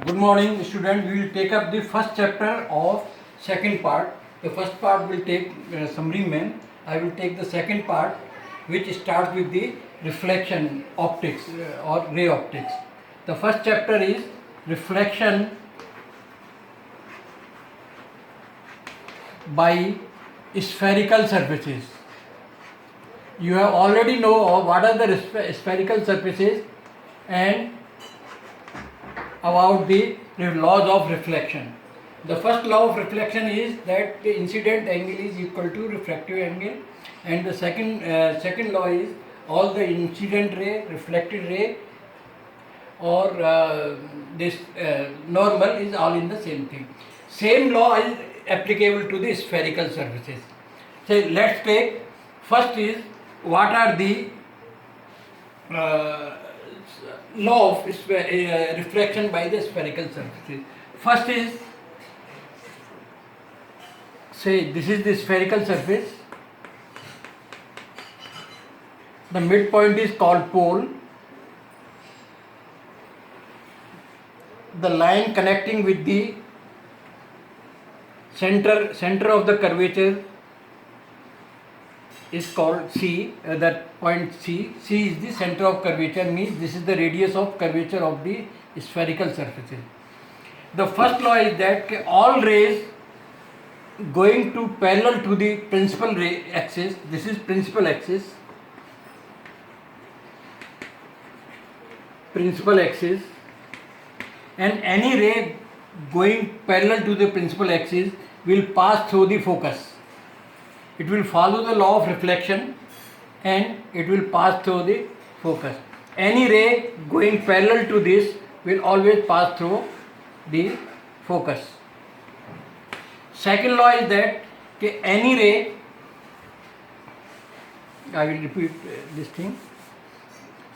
Good morning, student. We will take up the first chapter of second part. The first part will take summary main. I will take the second part, which starts with the reflection optics or ray optics. The first chapter is reflection by spherical surfaces. You have already know what are the spherical surfaces and about the laws of reflection. The first law of reflection is that the incident angle is equal to refractive angle, and the second law is all the incident ray, reflected ray, or this normal is all in the same thing. Same law is applicable to the spherical surfaces. So let's take first is what are the law of reflection by the spherical surfaces. First is, say this is the spherical surface, the midpoint is called pole, the line connecting with the center of the curvature is called C, that point C. C is the center of curvature, means this is the radius of curvature of the spherical surfaces. The first law is that all rays going to parallel to the principal ray axis, this is principal axis, and any ray going parallel to the principal axis will pass through the focus. It will follow the law of reflection and it will pass through the focus. Any ray going parallel to this will always pass through the focus. Second law is that any ray, I will repeat this thing.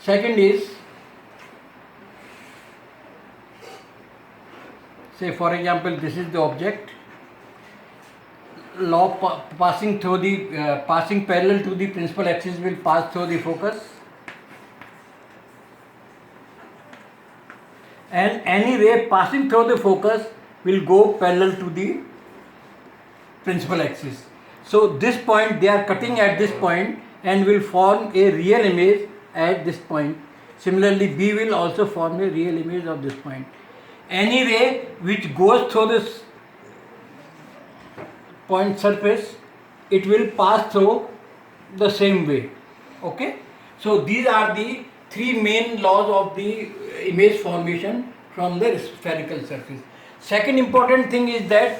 Second is, say for example this is the object, law passing through the passing parallel to the principal axis will pass through the focus, and any ray passing through the focus will go parallel to the principal axis. So this point, they are cutting at this point and will form a real image at this point. Similarly, B will also form a real image of this point. Any ray which goes through this point surface, it will pass through the same way. Okay, so these are the three main laws of the image formation from the spherical surface. Second important thing is that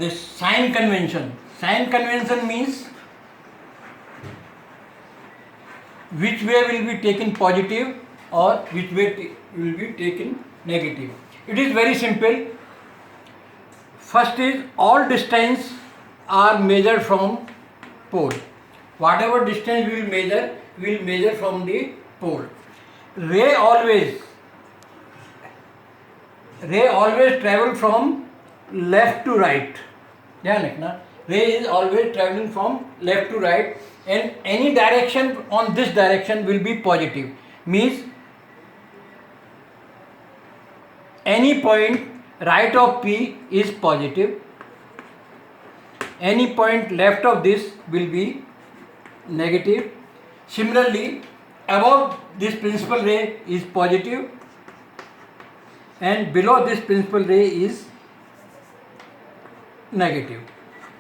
this sign convention. Sign convention means which way will be taken positive or which way will be taken negative. It is very simple. First is, all distance are measured from pole. Whatever distance we will measure from the pole. Ray always travel from left to right. Ray is always traveling from left to right, and any direction on this direction will be positive. Means any point right of P is positive, any point left of this will be negative. Similarly, above this principal ray is positive and below this principal ray is negative.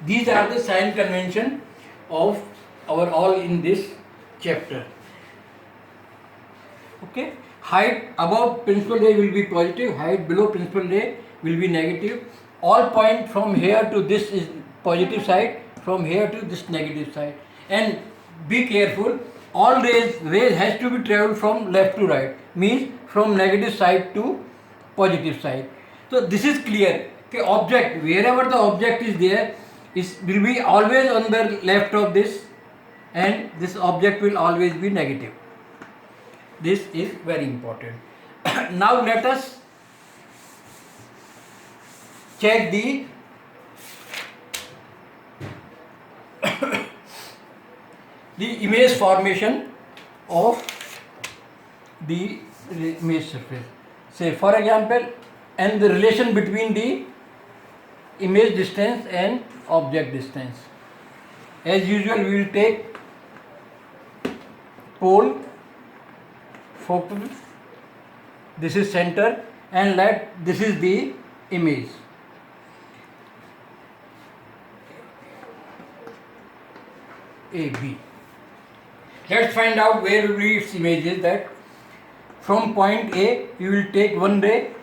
These are the sign convention of our all in this chapter. Okay, height above principal ray will be positive, height below principal ray will be negative. All point from here to this is positive side, from here to this negative side. And be careful, all rays has to be traveled from left to right, means from negative side to positive side. So this is clear. Okay, object, wherever the object is there, will be always on the left of this, and this object will always be negative. This is very important. Now let us check the the image formation of the image surface. Say for example, and the relation between the image distance and object distance. As usual, we will take pole, focal, this is center, and let this is the image. AB. Let's find out where will be its images. That from point A you will take one ray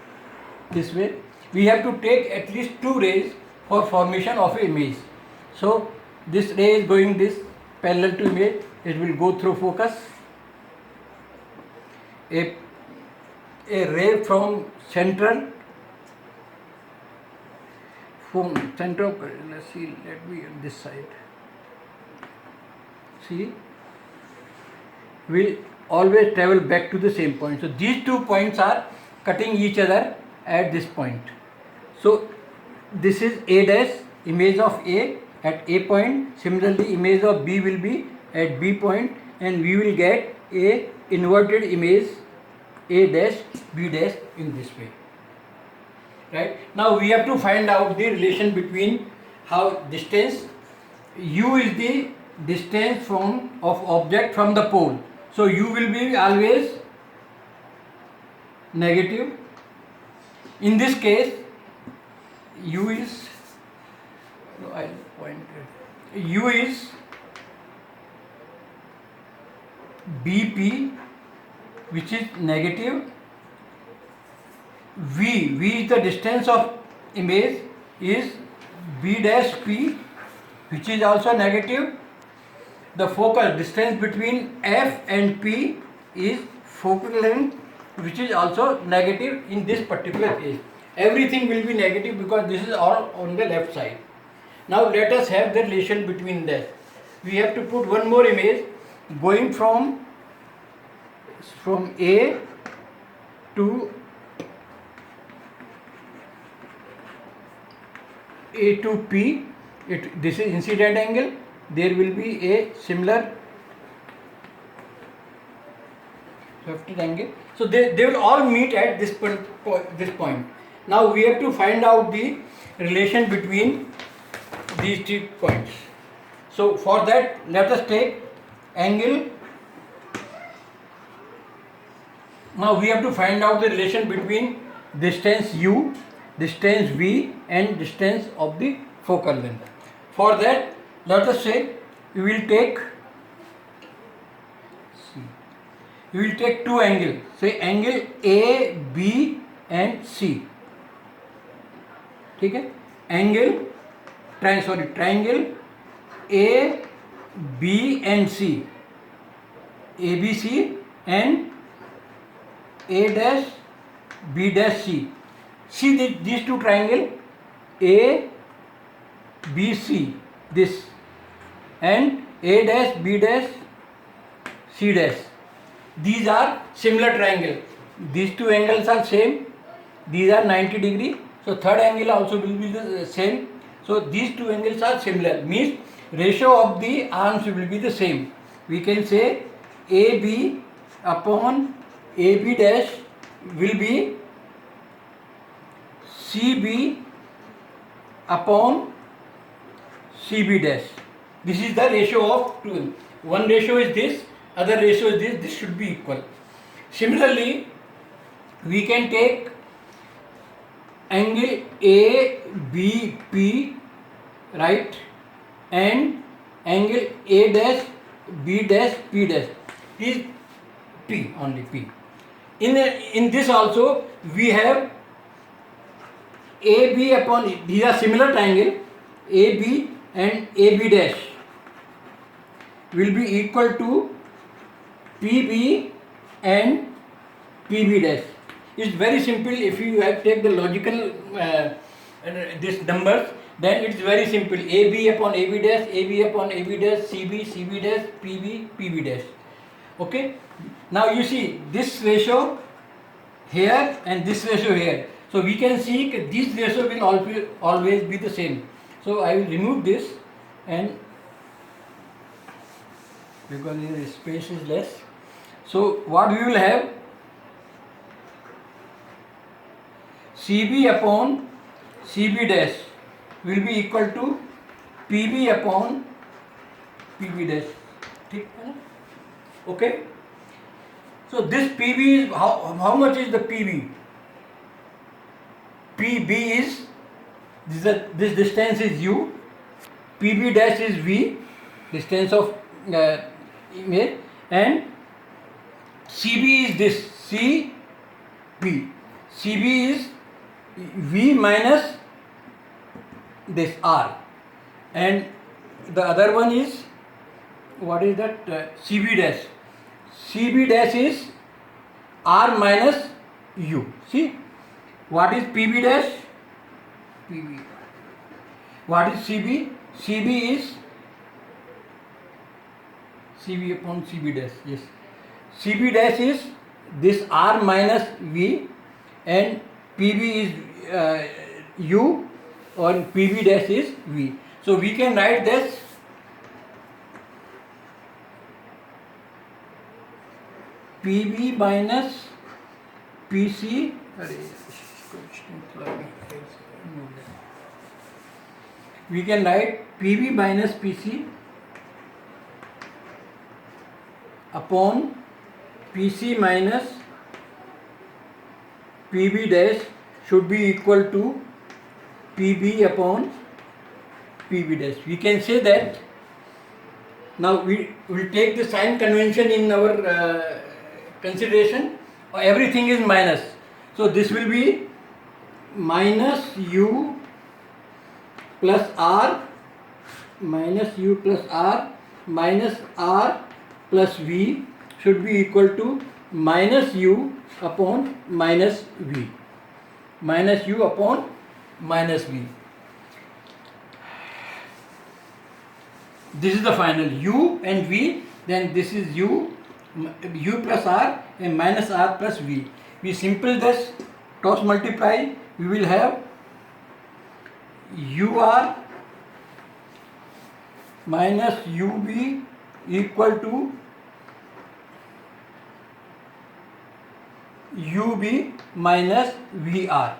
this way. We have to take at least two rays for formation of an image. So this ray is going this parallel to image. It will go through focus. A ray from central. From center. Let's see. Let me on this side. See, will always travel back to the same point. So these 2 points are cutting each other at this point. So this is A dash, image of A at A point. Similarly, image of B will be at B point, and we will get a inverted image A dash B dash in this way. Right? Now we have to find out the relation between how distance. U is the distance of object from the pole. So U will be always negative. In this case, U is BP, which is negative. V is the distance of image, is B dash P, which is also negative. The focal distance between F and P is focal length, which is also negative in this particular case. Everything will be negative because this is all on the left side. Now let us have the relation between that. We have to put one more image going from A to P. This is incident angle. There will be a similar reflected angle. So they will all meet at this point. Now we have to find out the relation between these 2 points. So for that, let us take angle. Now we have to find out the relation between distance U, distance V, and distance of the focal length. For that, let us say we will take two angles. Say angle A, B, and C. ठीक है? Triangle A, B, and C, ABC, and A dash, B dash, C. See these two triangles, A, B, C, this, and A dash, B dash, C dash. These are similar triangle. These two angles are same. These are 90 degree. So third angle also will be the same. So these two angles are similar. Means ratio of the arms will be the same. We can say AB upon AB dash will be CB upon CB dash. This is the ratio of two. One ratio is this, other ratio is this. This should be equal. Similarly, we can take angle ABP, right, and angle A dash, B dash, P dash. Is P, only P. In this also we have AB upon, these are similar triangle, AB and AB dash will be equal to PB and PB dash. It's very simple. If you have take the logical this numbers, then it's very simple. AB upon AB dash, AB upon AB dash, CB, CB dash, PB, PB dash. Okay. Now you see this ratio here and this ratio here. So we can see this ratio will always be the same. So I will remove this, and because here space is less. So what we will have, CB upon CB dash will be equal to PB upon PB dash. ठीक है ना? Okay. So this PB is how much is the PB? PB is this distance is U, PB dash is V, distance of image, and CB is this CB. CB is V minus this R, and the other one is what is that? CB dash. CB dash is R minus U. See, what is PB dash? PB. What is CB? CB is CB upon CB dash. Yes. CB dash is this R minus V, and PB is U, or PB dash is V. So we can write this PB minus PC. We can write PB minus PC upon PC minus PB dash should be equal to PB upon PB dash. We can say that. Now we will take the sign convention in our consideration. Everything is minus, so this will be minus U plus R minus U plus R minus R plus V should be equal to minus U upon minus V. Minus U upon minus V. This is the final U and V. Then this is U plus R and minus R plus V. We simple this, cross multiply. We will have UR minus UV equal to UB minus VR.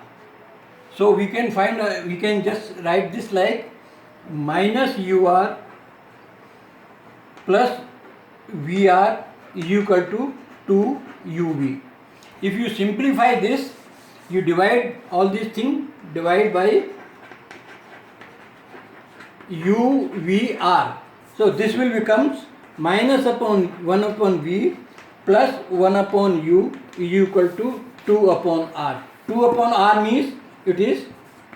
So we can find, we can just write this like minus UR plus VR is equal to 2UV. If you simplify this, you divide all these things, divide by UVR. So this will become minus upon 1 upon V plus 1 upon U is equal to 2 upon R. 2 upon R means it is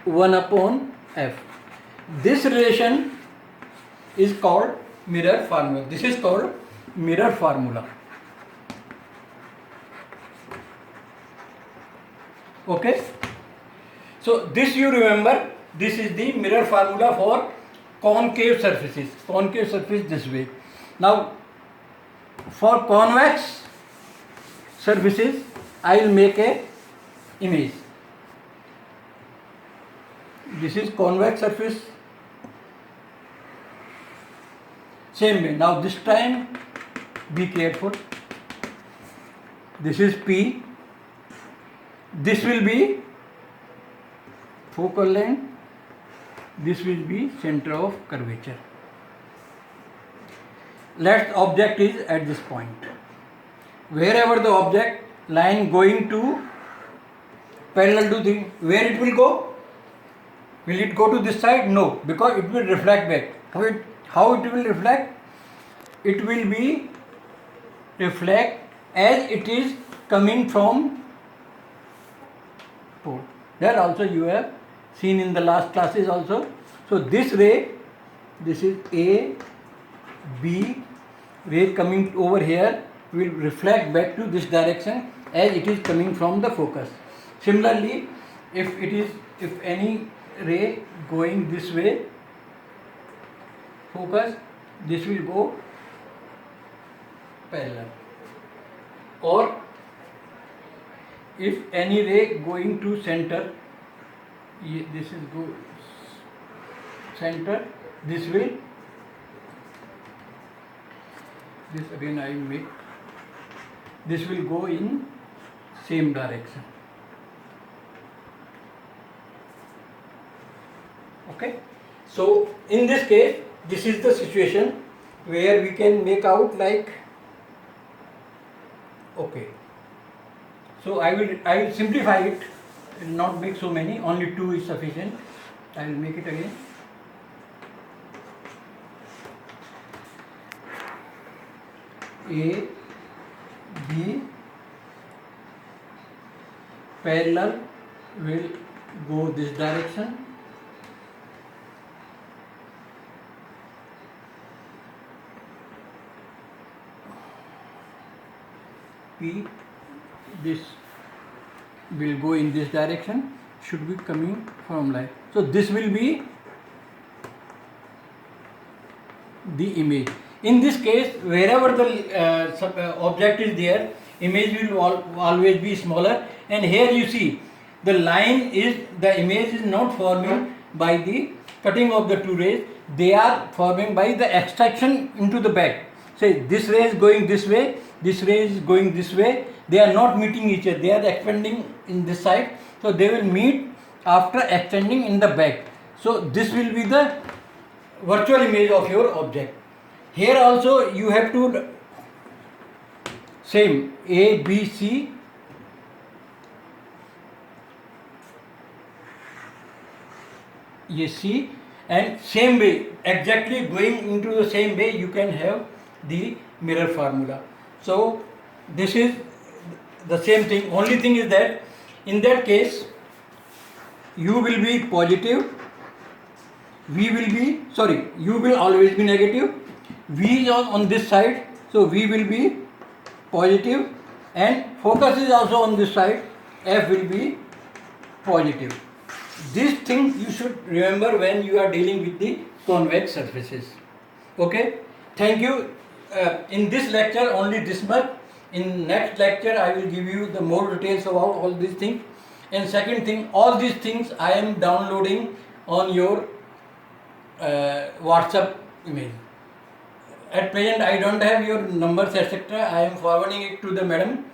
1 upon F. This relation is called mirror formula. This is called mirror formula. Okay. So this you remember, this is the mirror formula for concave surfaces. Concave surface this way. Now for convex surfaces I will make a image. This is convex surface. Same way. Now this time be careful. This is P. This will be focal length. This will be center of curvature. Let object is at this point. Wherever the object line going to parallel to the, where it will go? Will it go to this side? No, because it will reflect back. How it will reflect? It will be reflect as it is coming from pole. That also you have seen in the last classes also. So this ray, this is A, B, ray coming over here will reflect back to this direction as it is coming from the focus. Similarly, if any ray going this way, focus, this will go parallel. Or if any ray going to center, this is go center, this will, this again I make this will go in same direction. Okay, so in this case, this is the situation where we can make out like, okay, so I will simplify it, not make so many, only 2 is sufficient. I will make it again. A, B, parallel will go this direction. P, this will go in this direction, should be coming from like, so this will be the image. In this case, wherever the object is there, image will always be smaller, and here you see the line is, the image is not forming by the cutting of the 2 rays, they are forming by the extraction into the back. Say this ray is going this way, this ray is going this way, they are not meeting each other, they are expanding in this side, so they will meet after extending in the back. So this will be the virtual image of your object. Here also you have to same A, B, C, C, and same way, exactly going into the same way you can have the mirror formula. So this is the same thing, only thing is that in that case U will be positive, V will be, sorry, U will always be negative, V is on this side, so V will be positive, and focus is also on this side, F will be positive. This thing you should remember when you are dealing with the convex surfaces. Okay, thank you. In this lecture only this much. In next lecture I will give you the more details about all these things. And second thing, all these things I am downloading on your WhatsApp email. At present I don't have your numbers etc. I am forwarding it to the madam,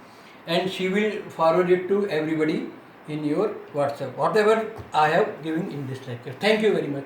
and she will forward it to everybody in your WhatsApp, whatever I have given in this lecture. Thank you very much.